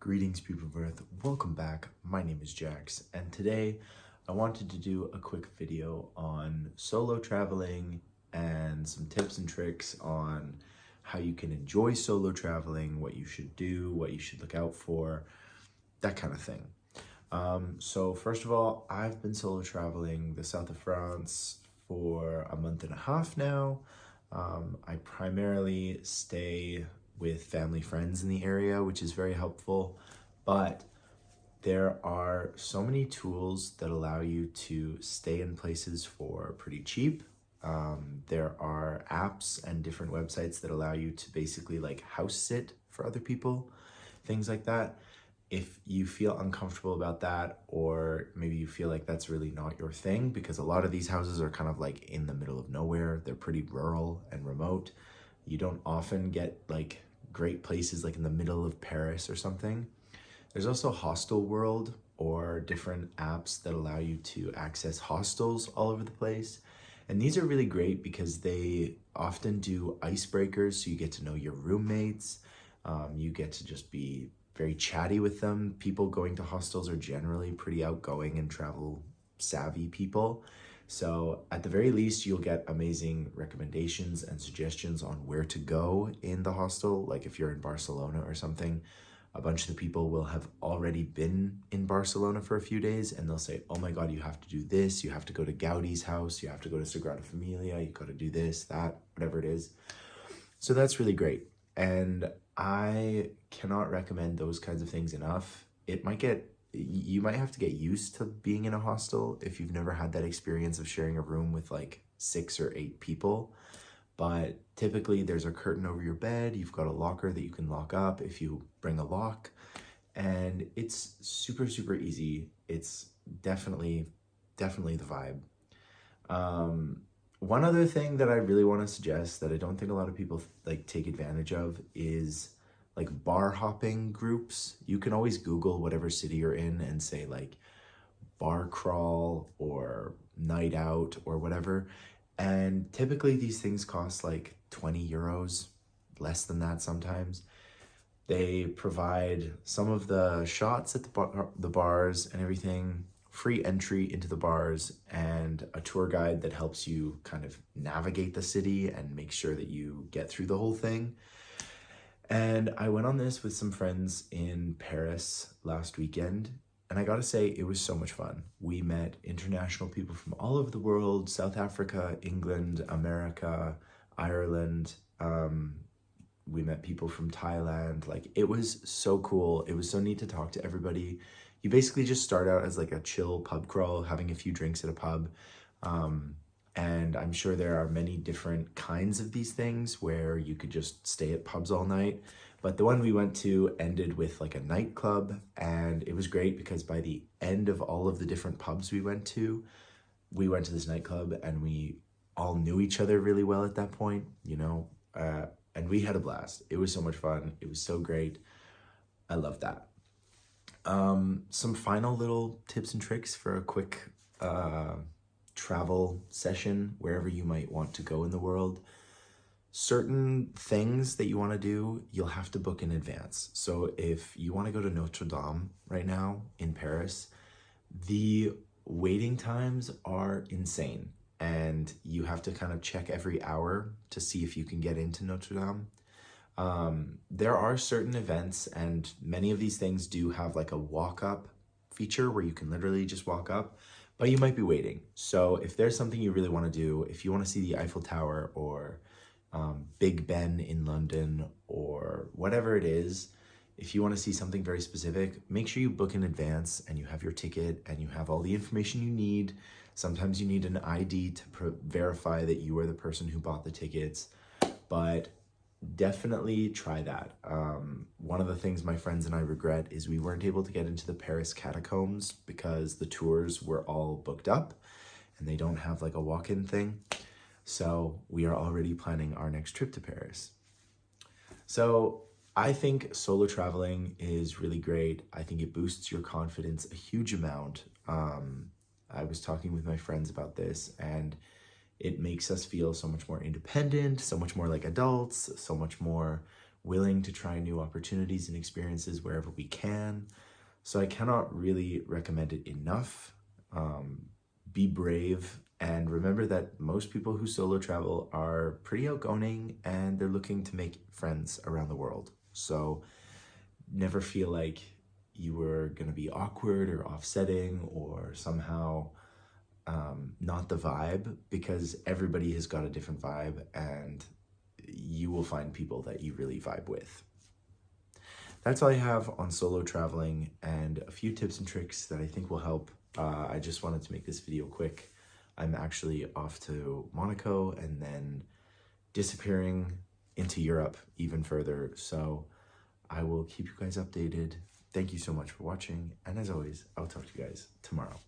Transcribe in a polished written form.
Greetings, people of Earth. Welcome back. My name is Jax, and today I wanted to do a quick video on solo traveling and some tips and tricks on how you can enjoy solo traveling, what you should do, what you should look out for, that kind of thing. So first of all, I've been solo traveling the south of France for a month and a half now. I primarily stay with family friends in the area, which is very helpful, but there are so many tools that allow you to stay in places for pretty cheap. There are apps and different websites that allow you to basically like house sit for other people, things like that. If you feel uncomfortable about that, or maybe you feel like that's really not your thing, because a lot of these houses are kind of like in the middle of nowhere, they're pretty rural and remote. You don't often get like great places like in the middle of Paris or something. There's also Hostel World or different apps that allow you to access hostels all over the place. And these are really great because they often do icebreakers, so you get to know your roommates. You get to just be very chatty with them. People going to hostels are generally pretty outgoing and travel savvy people. So at the very least, you'll get amazing recommendations and suggestions on where to go in the hostel. Like if you're in Barcelona or something, a bunch of the people will have already been in Barcelona for a few days and they'll say, oh my God, you have to do this. You have to go to Gaudi's house. You have to go to Sagrada Familia. You got to do this, that, whatever it is. So that's really great. And I cannot recommend those kinds of things enough. You might have to get used to being in a hostel if you've never had that experience of sharing a room with like 6 or 8 people. But typically there's a curtain over your bed. You've got a locker that you can lock up if you bring a lock. And it's super, super easy. It's definitely the vibe. One other thing that I really want to suggest that I don't think a lot of people like take advantage of is like bar hopping groups. You can always Google whatever city you're in and say like bar crawl or night out or whatever. And typically these things cost like 20 euros, less than that sometimes. They provide some of the shots at the bars and everything, free entry into the bars, and a tour guide that helps you kind of navigate the city and make sure that you get through the whole thing. And I went on this with some friends in Paris last weekend, and I gotta say, it was so much fun. We met international people from all over the world: South Africa, England, America, Ireland. We met people from Thailand. Like, it was so cool. It was so neat to talk to everybody. You basically just start out as like a chill pub crawl, having a few drinks at a pub. And I'm sure there are many different kinds of these things where you could just stay at pubs all night. But the one we went to ended with like a nightclub, and it was great because by the end of all of the different pubs we went to this nightclub and we all knew each other really well at that point, and we had a blast. It was so much fun. It was so great. I love that. Some final little tips and tricks for a quick travel session wherever you might want to go in the world. Certain things that you want to do, you'll have to book in advance. So if you want to go to Notre Dame right now in Paris, the waiting times are insane, and you have to kind of check every hour to see if you can get into Notre Dame. There are certain events, and many of these things do have like a walk-up feature where you can literally just walk up, but you might be waiting. So if there's something you really want to do, if you want to see the Eiffel Tower or Big Ben in London or whatever it is, if you want to see something very specific, make sure you book in advance and you have your ticket and you have all the information you need. Sometimes you need an ID to verify that you are the person who bought the tickets, but definitely try that. One of the things my friends and I regret is we weren't able to get into the Paris catacombs because the tours were all booked up and they don't have like a walk-in thing. So we are already planning our next trip to Paris. So I think solo traveling is really great. I think it boosts your confidence a huge amount. I was talking with my friends about this, and it makes us feel so much more independent, so much more like adults, so much more willing to try new opportunities and experiences wherever we can. So I cannot really recommend it enough. Be brave, and remember that most people who solo travel are pretty outgoing and they're looking to make friends around the world. So never feel like you were going to be awkward or offsetting or somehow not the vibe, because everybody has got a different vibe and you will find people that you really vibe with. That's all I have on solo traveling and a few tips and tricks that I think will help. I just wanted to make this video quick. I'm actually off to Monaco and then disappearing into Europe even further. So I will keep you guys updated. Thank you so much for watching. And as always, I'll talk to you guys tomorrow.